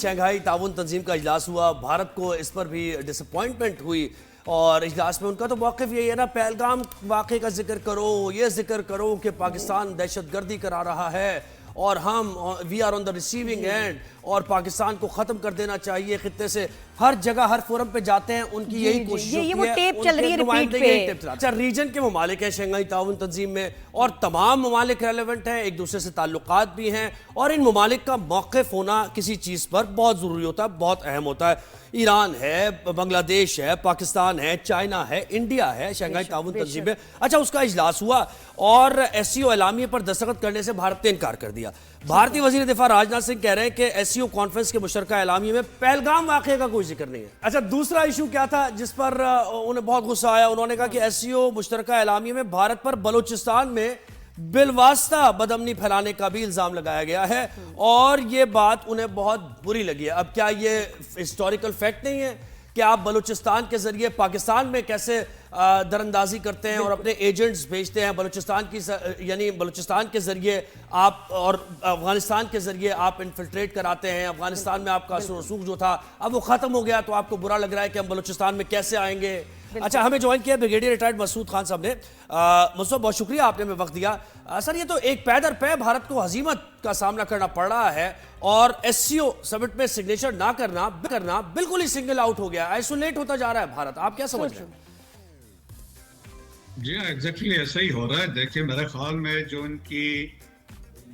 Shanghai ताउन तंजीम का इजलास हुआ। भारत को इस पर भी डिसअपॉइंटमेंट हुई और इजलास में उनका तो मौक़िफ़ यही है ना, पहलगाम वाक़े का जिक्र करो, ये जिक्र करो कि पाकिस्तान दहशतगर्दी करा रहा है और हम we are on the receiving end और पाकिस्तान को ख़त्म कर देना चाहिए खित्ते से। हर जगह हर फोरम पे जाते हैं, उनकी यही कोशिश ये वो टेप चल रही है रिपीट पे। अच्छा, रीजन के ममालिक हैं शंघाई ताउन तंजीम में और तमाम ममालिक रेलेवेंट हैं, एक दूसरे से ताल्लुकात भी हैं और इन ममालिक का मौक़िफ़ होना किसी चीज़ पर बहुत ज़रूरी होता है, बहुत अहम होता है। ईरान है, बांग्लादेश है, पाकिस्तान है, चाइना है, इंडिया है शंघाई ताउन तंजीम में। अच्छा, उसका इजलास हुआ और SCO एलामिये पर दस्तखत करने से भारत ने इनकार कर दिया। भारतीय वज़ीर दिफा राजनाथ सिंह कह रहे हैं कि SCO कॉन्फ्रेंस के मुशतरका एलामिये में पहलगाम वाक़े का कोई जिक्र नहीं है। अच्छा, दूसरा इशू क्या था जिस पर उन्हें बहुत गुस्सा आया? उन्होंने कहा कि SCO मुशतरका एलामिये में भारत पर बलूचिस्तान में बिलवास्ता बदअमनी फैलाने का भी इल्जाम लगाया गया है और ये बात उन्हें बहुत बुरी लगी है। अब क्या ये हिस्टोरिकल फैक्ट नहीं है कि आप बलूचिस्तान के जरिए पाकिस्तान में कैसे दरअंदाजी करते हैं और अपने एजेंट्स भेजते हैं बलूचिस्तान की, यानी बलूचिस्तान के जरिए आप और अफगानिस्तान के जरिए आप इन्फिल्ट्रेट कराते हैं। अफगानिस्तान में आपका असर रसूख जो था अब वो खत्म हो गया, तो आपको बुरा लग रहा है कि हम बलूचिस्तान में कैसे आएंगे। अच्छा, हमें ज्वाइन किया ब्रिगेडियर रिटायर्ड मसूद खान साहब ने। मसूद, बहुत शुक्रिया, आपने हमें वक्त दिया। सर, ये तो एक पै दर पै भारत को हजीमत का सामना करना पड़ रहा है और SCO समिट में सिग्नेचर ना करना बिल्कुल ही सिंगल आउट हो गया, आइसोलेट होता जा रहा है भारत। आप क्या समझ रहे हैं? जी हाँ, एग्जैक्टली ऐसा ही हो रहा है। देखिए, मेरे ख्याल में जो इनकी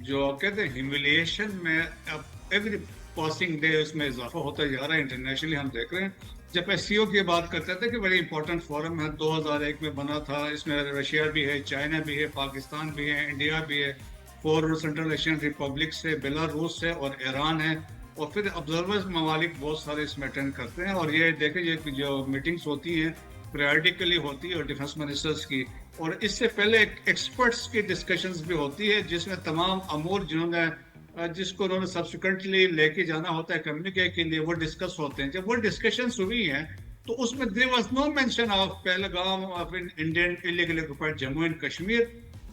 जो कहते हैं ह्यूमिलिएशन में अब एवरी पासिंग डे उसमें इजाफा होता जा रहा है। इंटरनेशनली हम देख रहे हैं, जब SCO की बात करते थे कि बड़ी इंपॉर्टेंट फोरम है, 2001 में बना था, इसमें रशिया भी है, चाइना भी है, पाकिस्तान भी है, इंडिया भी है, 4 सेंट्रल एशियन रिपब्लिक से, बेलारूस से और ईरान है और फिर ऑब्जर्वर्स ममालिक बहुत सारे इसमें अटेंड करते हैं। और ये देखें, ये जो मीटिंग्स होती हैं पीरियडिकली होती है और डिफेंस मिनिस्टर्स की, और इससे पहले एक्सपर्ट्स की डिस्कशंस भी होती है जिसमें तमाम अमूर जिसको उन्होंने सब्सिक्वेंटली लेके जाना होता है कम्युनिके के लिए, वो डिस्कस होते हैं। जब वो डिस्कशंस हुई हैं तो उसमें there was no mention of Pahalgam of Indian illegal occupied Jammu and Kashmir.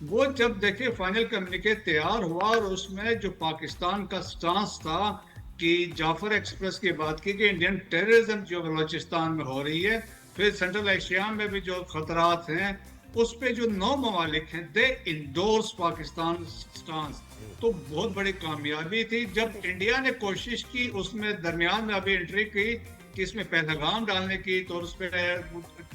वो जब देखे फाइनल कम्युनिके तैयार हुआ और उसमें जो पाकिस्तान का स्टांस था कि जाफर एक्सप्रेस की बात की कि इंडियन टेररिज्म जो बलोचिस्तान में हो रही है, फिर सेंट्रल एशिया में भी जो खतरात हैं, उस पे जो 9 ममालिक हैं दे इंडोर्स पाकिस्तान स्टांस, तो बहुत बड़ी कामयाबी थी। जब इंडिया ने कोशिश की उसमें दरमियान में अभी एंट्री की कि इसमें पहलगाम डालने की, तो उस पर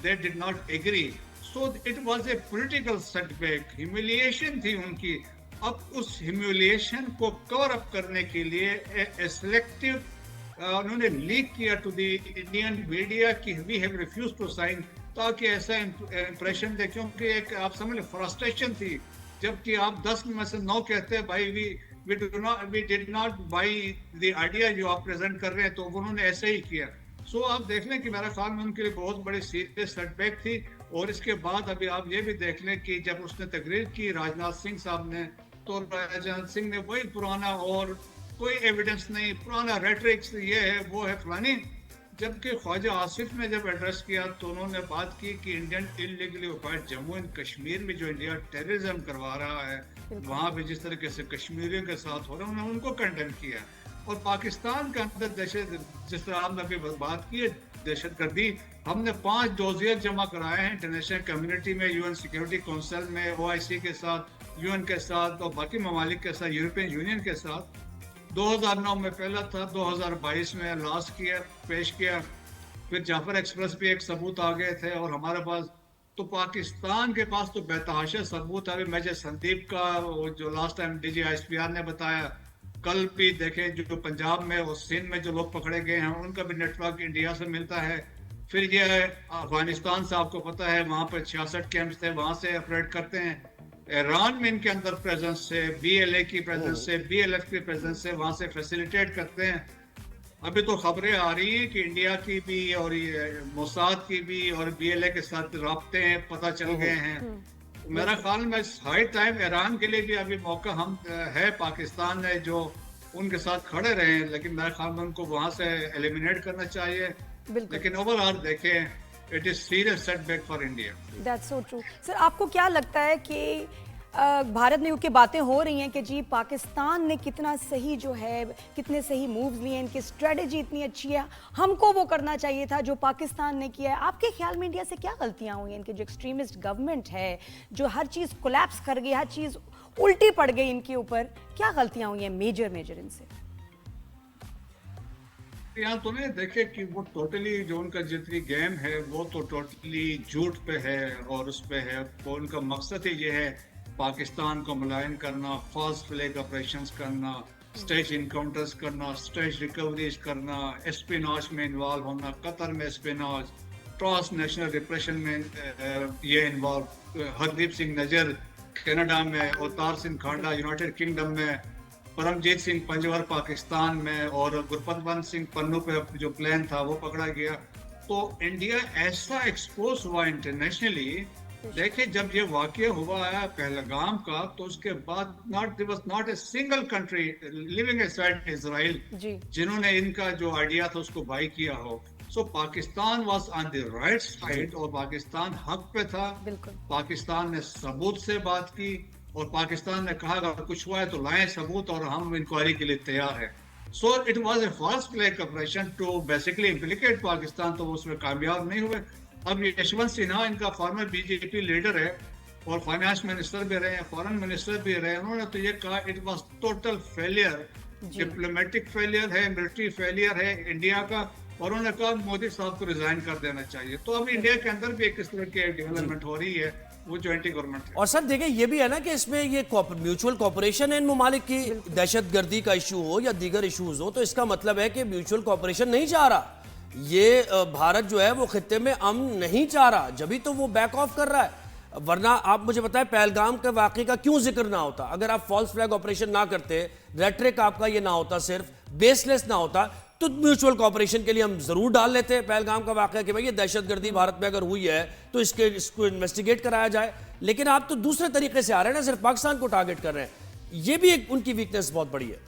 they did not agree, so it was a political setback, humiliation थी उनकी। अब उस ह्यूमिलिएशन को कवर अप करने के लिए सिलेक्टिव उन्होंने लीक किया टू द इंडियन मीडिया कि we have refuse to sign, ताकि ऐसा इंप्रेशन दे, क्योंकि एक आप समझ लो फ्रस्ट्रेशन थी। जबकि आप 10 में से 9 कहते हैं भाई we did not buy the idea जो आप प्रेजेंट कर रहे हैं, तो उन्होंने ऐसे ही किया। सो आप देख लें कि मेरा ख्याल में उनके लिए बहुत बड़ी सीरियस सेटबैक थी। और इसके बाद अभी आप ये भी देख लें कि जब उसने तकरीर की राजनाथ सिंह साहब ने, तो राजनाथ सिंह ने वही पुराना और कोई एविडेंस नहीं, पुराना रेटरिक्स, ये है वो है फलानी। जबकि ख्वाजा आसिफ ने जब एड्रेस किया तो उन्होंने बात की कि Indian illegally occupied Jammu and Kashmir में जो इंडिया टेररिज्म करवा रहा है, वहाँ पे जिस तरीके से कश्मीरियों के साथ हो रहा है, उन्होंने उनको कंडेम किया। और पाकिस्तान के अंदर दहशत, जिस तरह आपने अभी बात की है दहशतगर्दी, हमने 5 डोजियर जमा कराए हैं इंटरनेशनल कम्युनिटी में, UN सिक्योरिटी काउंसिल में, OIC के साथ, UN के साथ और बाकी ममालिक के साथ, यूरोपियन यूनियन के साथ। 2009 में पहला था, 2022 में लास्ट किया, पेश किया। फिर जाफर एक्सप्रेस भी एक सबूत आ गए थे और हमारे पास, तो पाकिस्तान के पास तो बेतहाशा सबूत है। अभी मेजर संदीप का जो लास्ट टाइम DG ISPR ने बताया, कल भी देखें जो पंजाब में और सिंध में जो लोग पकड़े गए हैं उनका भी नेटवर्क इंडिया से मिलता है। फिर ये अफगानिस्तान से आपको पता है वहाँ पर 66 कैंप्स थे, वहाँ से ऑपरेट करते हैं। ईरान में इनके अंदर प्रेजेंस से, BLA की प्रेजेंस से, BLF की प्रेजेंस से, वहाँ से फैसिलिटेट करते हैं। अभी तो खबरें आ रही हैं कि इंडिया की भी और मोसाद की भी और BLA के साथ राब्ते हैं, पता चल गए हैं। मेरा ख्याल में हाई टाइम ईरान के लिए भी अभी मौका हम है, पाकिस्तान ने जो उनके साथ खड़े रहे हैं, लेकिन मेरे ख्याल में उनको वहाँ से एलिमिनेट करना चाहिए। लेकिन ओवरऑल देखें, it is serious setback for India. That's so true. Sir, आपको क्या लगता है कि भारत में क्योंकि बातें हो रही हैं कि जी पाकिस्तान ने कितना सही जो है, कितने सही मूव्स लिए, इनकी स्ट्रेटजी इतनी अच्छी है, हमको वो करना चाहिए था जो पाकिस्तान ने किया है। आपके ख्याल में इंडिया से क्या गलतियां हुई हैं? इनकी जो एक्सट्रीमिस्ट गवर्नमेंट है, जो हर चीज़ कोलैप्स कर गई, हर चीज़ उल्टी पड़ गई इनके ऊपर, क्या गलतियां हुई हैं मेजर इनसे? यहाँ तो नहीं देखे कि वो टोटली जो उनका जितनी गेम है वो तो टोटली झूठ पे है और उस पे है। वो उनका मकसद ही ये है पाकिस्तान को मुलायम करना, फॉल्स फ्लैग ऑपरेशंस करना, स्टेज इनकाउंटर्स करना, स्टेज रिकवरीज करना, एस्पिनाज में इन्वॉल्व होना, कतर में एस्पिनाज, ट्रांस नेशनल रिप्रेशन में ये इन्वॉल्व, हरदीप सिंह नजर कनाडा में, अवतार सिंह खांडा यूनाइटेड किंगडम में, परमजीत सिंह पंजवर पाकिस्तान में, और गुरपतवंत सिंह पन्नू पे जो प्लान था वो पकड़ा गया। तो इंडिया ऐसा एक्सपोज हुआ इंटरनेशनली। देखिए जब ये वाकया हुआ है पहलगाम का, तो उसके बाद there was not a single country living side Israel जिन्होंने इनका जो आइडिया था उसको बाई किया हो। So Pakistan was on the right side और पाकिस्तान हक पे था। पाकिस्तान ने सबूत से बात की और पाकिस्तान ने कहा अगर कुछ हुआ है तो लाएं सबूत और हम इंक्वायरी के लिए तैयार है। So it was a false flag operation to basically implicate Pakistan, तो उसमें कामयाब नहीं हुए। अब यशवंत सिन्हा इनका फॉर्मर बीजेपी लीडर है और फाइनेंस मिनिस्टर भी रहे हैं, फॉरेन मिनिस्टर भी रहे। उन्होंने तो ये कहा it was total failure, diplomatic failure है, मिलिट्री फेलियर है इंडिया का, और उन्होंने कहा मोदी साहब को रिजाइन कर देना चाहिए। तो अब इंडिया के अंदर भी एक इस तरह की डेवलपमेंट हो रही है, वो जो एंटी गवर्नमेंट है। और सर देखिए ये भी है ना कि इसमें ये म्यूचुअल कॉपरेशन है इन ममालिक की, दहशतगर्दी का इशू हो या दीगर इशूज हो, तो इसका मतलब है कि म्यूचुअल कॉपरेशन नहीं चाह रहा। ये भारत जो है वो खित्ते में अमन नहीं चाह रहा, जब तो वो बैक ऑफ कर रहा है। वरना आप मुझे बताएं पहलगाम के वाकये का क्यों जिक्र ना होता, अगर आप फॉल्स फ्लैग ऑपरेशन ना करते, रेटरिक आपका ये ना होता, सिर्फ बेसलेस ना होता, तो म्यूचुअल कॉपरेशन के लिए हम जरूर डाल लेते हैं पहलगाम का वाकया कि भाई ये दहशतगर्दी भारत में अगर हुई है तो इसको इन्वेस्टिगेट कराया जाए। लेकिन आप तो दूसरे तरीके से आ रहे हैं ना, सिर्फ पाकिस्तान को टारगेट कर रहे हैं। ये भी एक उनकी वीकनेस बहुत बड़ी है।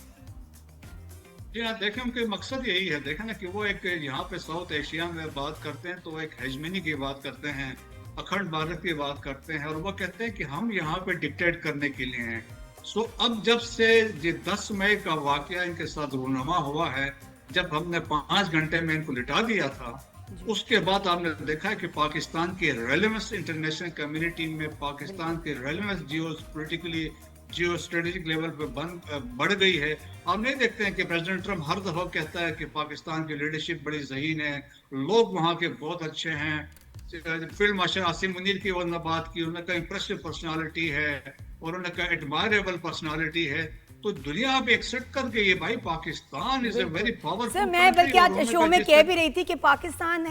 जी हाँ, देखें उनके मकसद यही है, देखें ना कि वो एक यहाँ पे साउथ एशिया में बात करते हैं तो एक हेजमनी की बात करते हैं, अखंड भारत की बात करते हैं, और वो कहते हैं कि हम यहाँ पे डिक्टेट करने के लिए हैं। सो अब जब से ये 10 मई का वाकया इनके साथ रूनमा हुआ है, जब हमने 5 घंटे में इनको लिटा दिया था, उसके बाद आपने देखा है कि पाकिस्तान की रेलेवेंस इंटरनेशनल कम्युनिटी में, पाकिस्तान की रेलेवेंस जियो स्ट्रेटेजिक लेवल पे बढ़ गई है। आप नहीं देखते हैं कि प्रेसिडेंट ट्रम्प हर दफा कहता है कि पाकिस्तान की लीडरशिप बड़ी ज़हीन है, लोग वहाँ के बहुत अच्छे हैं। फील्ड मार्शल आसिम मुनीर की उन्होंने बात की, उन्होंने कहा इंप्रेसिव पर्सनालिटी है और उन्होंने कहा एडमायरेबल पर्सनालिटी है। तो दुनिया आप एक्सेप्ट कर गई है भाई, Pakistan is a very powerful. Sir मैं बल्कि आज शो में कह भी रही थी कि Pakistan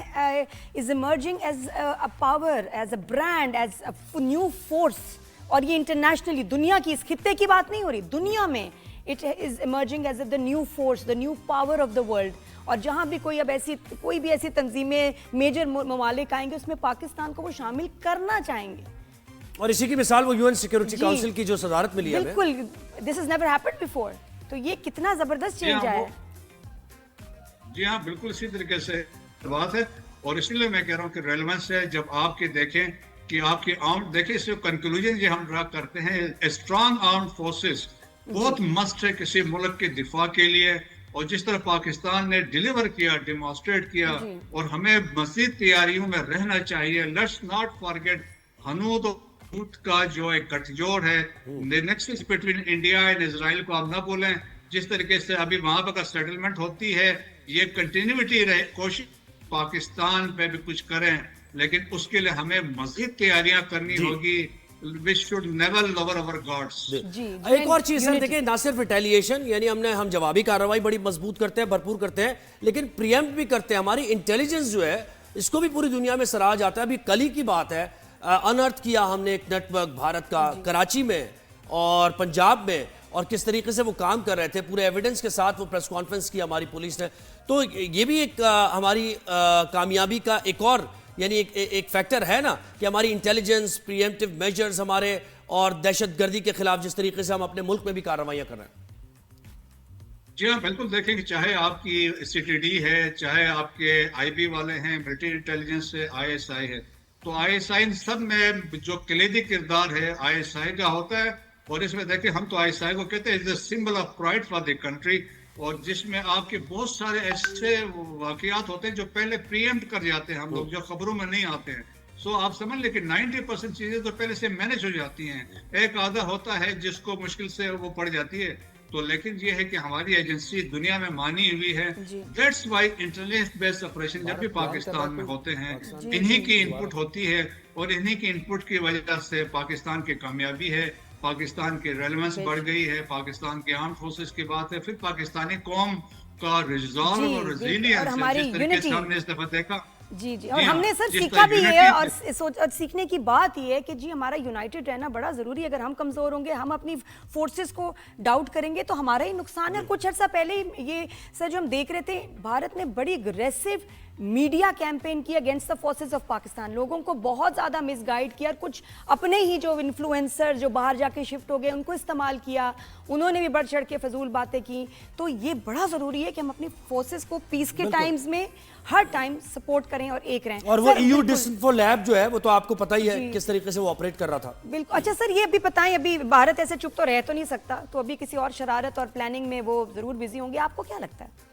is emerging as a power, as a brand, as a new force, और ये इंटरनेशनली दुनिया की, इस खित्ते की बात नहीं हो रही, दुनिया में it is emerging as the new force, the new power of the world. और जहां भी कोई भी ऐसी तंजीमें, मेजर ममालिक आएंगे, उसमें पाकिस्तान को वो शामिल करना चाहेंगे। और इसी की मिसाल वो यूएन सिक्योरिटी काउंसिल की जो सदारत मिली है, बिल्कुल, this is never happened before. तो ये कितना जबरदस्त चेंज आया है। जी हाँ, बिल्कुल इसी तरीके से बात है, और इसलिए मैं कह रहा हूँ कि रेलेवेंस है। जब आपके देखें कि आपकी आर्म, देखिए इस कंक्लूजन जो हम ड्रा करते हैं, स्ट्रॉन्ग आर्म्ड फोर्सेस बहुत मस्ट है किसी मुल्क के दिफा के लिए, और जिस तरह पाकिस्तान ने डिलीवर किया, डेमोन्स्ट्रेट किया, और हमें मज़ीद तैयारियों में रहना चाहिए। लेट्स नॉट फॉरगेट हनूद का जो एक गठजोड़ है, nexus between India and Israel को आप ना बोलें। जिस तरीके से अभी वहां पर सेटलमेंट होती है, ये कंटिन्यूटी रहे, कोशिश पाकिस्तान पे भी कुछ करें, लेकिन उसके लिए हमें मजीद तैयारियां करनी होगी। We should never lower our guards. एक और चीज सर देखिए, ना सिर्फ रिटेलिएशन यानी हम जवाबी कार्रवाई बड़ी मजबूत करते हैं, भरपूर करते हैं, लेकिन प्रियम्प्ट भी करते हैं। हमारी इंटेलिजेंस जो है इसको भी पूरी दुनिया में सराहा जाता है। अभी कल ही की बात है, अनर्थ किया हमने एक नेटवर्क भारत का कराची में और पंजाब में, और किस तरीके से वो काम कर रहे थे, पूरे एविडेंस के साथ वो प्रेस कॉन्फ्रेंस की हमारी पुलिस ने। तो ये भी एक हमारी कामयाबी का एक और यानी एक फैक्टर है ना, कि हमारी इंटेलिजेंस, प्रीएम्प्टिव मेजर्स हमारे, और दहशतगर्दी के खिलाफ जिस तरीके से हम अपने मुल्क में भी कार्रवाइयां कर रहे हैं। जी हाँ, बिल्कुल देखें कि चाहे आपकी सीटीडी है, चाहे आपके आईबी वाले हैं, मिलिट्री इंटेलिजेंस है, आईएसआई है, तो आईएसआई सब में जो कलीदी किरदार है आईएसआई का होता है। और इसमें देखिए हम तो आईएसआई को कहते हैं is the symbol of pride for the country, और जिसमें आपके बहुत सारे ऐसे वाकयात होते हैं जो पहले प्रीएम्प्ट कर जाते हैं हम लोग, जो खबरों में नहीं आते हैं। सो आप समझ लें कि 90% चीजें तो पहले से मैनेज हो जाती हैं, एक आधा होता है जिसको मुश्किल से वो पड़ जाती है। तो लेकिन ये है कि हमारी एजेंसी दुनिया में मानी हुई है। That's why international based operation जब भी पाकिस्तान में होते हैं इन्हीं की इनपुट होती है, और इन्हीं की इनपुट की वजह से पाकिस्तान की कामयाबी है, पाकिस्तान की रेलेवेंस बढ़ गई है, पाकिस्तान के आर्म फोर्सेस की बात है, फिर पाकिस्तानी कौम का रिजॉल्व और रेजिलियंस जिस तरीके से हमने इस दफा देखा। जी जी, और हमने सर सीखा भी है, और सीखने की बात ये है कि जी हमारा यूनाइटेड रहना बड़ा जरूरी है। अगर हम कमजोर होंगे, हम अपनी फोर्सेस को डाउट करेंगे तो हमारा ही नुकसान है। कुछ अर्सा पहले ये सर जो हम देख रहे थे, भारत ने बड़ी अग्रेसिव मीडिया कैंपेन की against the forces of Pakistan, लोगों को बहुत ज़्यादा मिसगाइड किया, कुछ अपने ही जो इन्फ्लुएंसर जो बाहर जाके शिफ्ट हो गए उनको इस्तेमाल किया, उन्होंने भी बढ़ चढ़ के फजूल बातें की। तो ये बड़ा ज़रूरी है कि हम अपनी फोर्सेस को पीस के टाइम्स में हर टाइम सपोर्ट करें और एक रहें। और वो EU डिस्इंफो लैब जो है वो तो आपको पता ही है किस तरीके से वो ऑपरेट कर रहा था। बिल्कुल। अच्छा सर, ये अभी बताएं, अभी भारत ऐसे चुप तो रह तो नहीं सकता, तो अभी किसी और शरारत और प्लानिंग में वो जरूर बिजी होंगे, आपको क्या लगता है?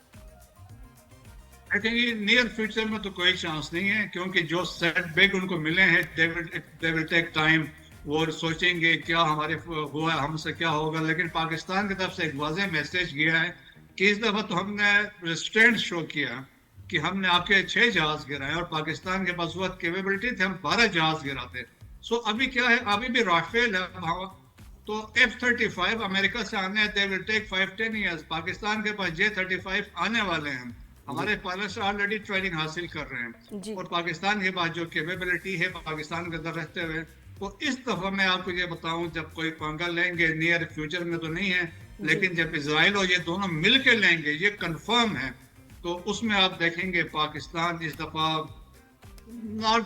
नियर फ्यूचर में तो कोई चांस नहीं है, क्योंकि जो सेटबैक उनको मिले हैं दे विल टेक टाइम। वो सोचेंगे क्या हमारे हुआ, हमसे क्या होगा। लेकिन पाकिस्तान की तरफ से एक वाज़ेह मैसेज गया है कि इस दफा तो हमने रिस्ट्रेंट शो किया कि हमने आपके 6 जहाज गिराए, और पाकिस्तान के पास वक्त कैपेबिलिटी थे हम 12 जहाज गिराते। सो अभी क्या है, अभी भी राफेल है, तो F-35 अमेरिका से आने हैं, they will take 5-10 years. Pakistan के पास J-35 आने वाले हैं, हमारे पायलट्स ऑलरेडी ट्रेनिंग हासिल कर रहे हैं, और पाकिस्तान के पास जो कैपेबिलिटी है पाकिस्तान के अंदर रहते हुए, तो इस दफा मैं आपको ये बताऊं जब कोई पंगा लेंगे, नियर फ्यूचर में तो नहीं है, लेकिन जब इजराइल और ये दोनों मिल के लेंगे, ये कंफर्म है, तो उसमें आप देखेंगे पाकिस्तान इस दफा नॉट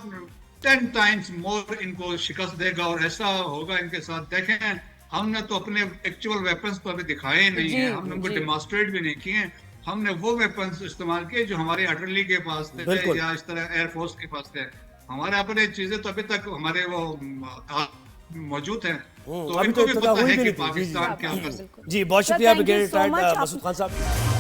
10 टाइम्स मोर इनको शिकस्त देगा, और ऐसा होगा इनके साथ। देखें हमने तो अपने एक्चुअल वेपन्स तो अभी दिखाए ही नहीं है, हमने उनको डेमोन्स्ट्रेट भी नहीं किए। हमने वो वेपन्स इस्तेमाल किए जो हमारे अटरली के पास थे या इस तरह एयरफोर्स के पास थे। हमारे अपने चीजें तो अभी तक हमारे वो मौजूद हैं, तो इनको भी पता है कि पाकिस्तान क्या। जी बहुत शुक्रिया ब्रिगेडियर मसूद खान साहब।